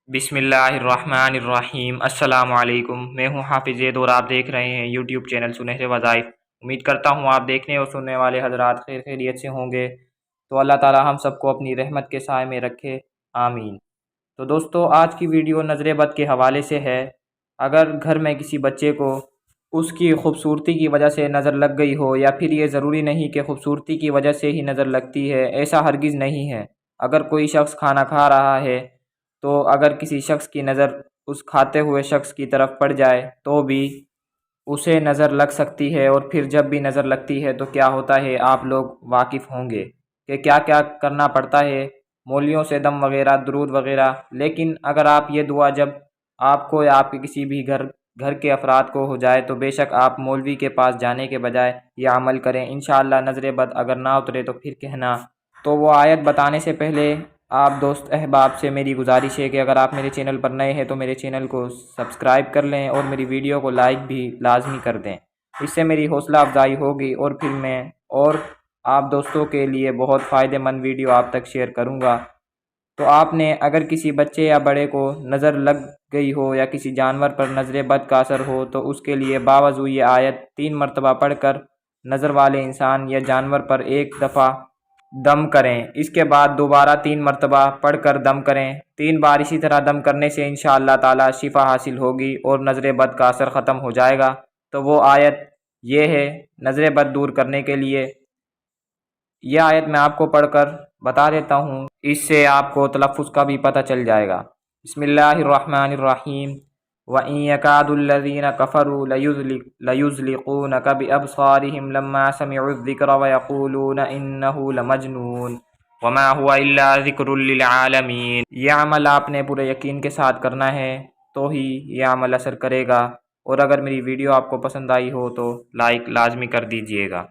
बिस्मिल्लाहिर्रहमानिर्रहीम। अस्सलाम वालेकुम। मैं हूं हाफिज़ ज़ैद और आप देख रहे हैं यूट्यूब चैनल सुनहरे वज़ाइफ। उम्मीद करता हूं आप देखने और सुनने वाले हज़रात खैर खैरियत से होंगे। तो अल्लाह ताला हम सबको अपनी रहमत के साए में रखे, आमीन। तो दोस्तों, आज की वीडियो नज़र बद के हवाले से है। अगर घर में किसी बच्चे को उसकी खूबसूरती की वजह से नज़र लग गई हो, या फिर ये ज़रूरी नहीं कि खूबसूरती की वजह से ही नज़र लगती है, ऐसा हरगिज़ नहीं है। अगर कोई शख्स खाना खा रहा है तो अगर किसी शख्स की नज़र उस खाते हुए शख्स की तरफ पड़ जाए तो भी उसे नज़र लग सकती है। और फिर जब भी नज़र लगती है तो क्या होता है, आप लोग वाकिफ़ होंगे कि क्या क्या करना पड़ता है, मौलियों से दम वगैरह, दुरूद वगैरह। लेकिन अगर आप ये दुआ जब आपको या आपके किसी भी घर के अफराद को हो जाए तो बेशक आप मौलवी के पास जाने के बजाय ये अमल करें। इंशाअल्लाह नज़र बद अगर ना उतरे तो फिर कहना। तो वो आयत बताने से पहले आप दोस्त अहबाब से मेरी गुजारिश है कि अगर आप मेरे चैनल पर नए हैं तो मेरे चैनल को सब्सक्राइब कर लें और मेरी वीडियो को लाइक भी लाजमी कर दें। इससे मेरी हौसला अफजाई होगी और फिर मैं और आप दोस्तों के लिए बहुत फ़ायदेमंद वीडियो आप तक शेयर करूँगा। तो आपने अगर किसी बच्चे या बड़े को नज़र लग गई हो या किसी जानवर पर नज़र बद का असर हो तो उसके लिए बावजू ये आयत 3 मरतबा पढ़कर नज़र वाले इंसान या जानवर पर एक दफ़ा दम करें। इसके बाद दोबारा 3 मरतबा पढ़कर दम करें। 3 बार इसी तरह दम करने से इंशाअल्लाह ताला शिफा हासिल होगी और नज़र बद का असर ख़त्म हो जाएगा। तो वो आयत ये है नज़र बद दूर करने के लिए। यह आयत मैं आपको पढ़कर बता देता हूँ, इससे आपको तलफ़्फ़ुज़ का भी पता चल जाएगा। बिस्मिल्लाहिर्रहमानिर्रहीम। व इन यकादुल्लज़ीना कफ़रू लयुज़्लिक़ूनका बिअबसारिहिम लम्मा समिउज़्ज़िक्र व यक़ूलून इन्नहु लमजनून वमा हुवा इल्ला ज़िक्रुल लिल आलमीन। यह अमल आपने पूरे यकीन के साथ करना है तो ही यह अमल असर करेगा। और अगर मेरी वीडियो आपको पसंद आई हो तो लाइक लाजमी कर दीजिएगा।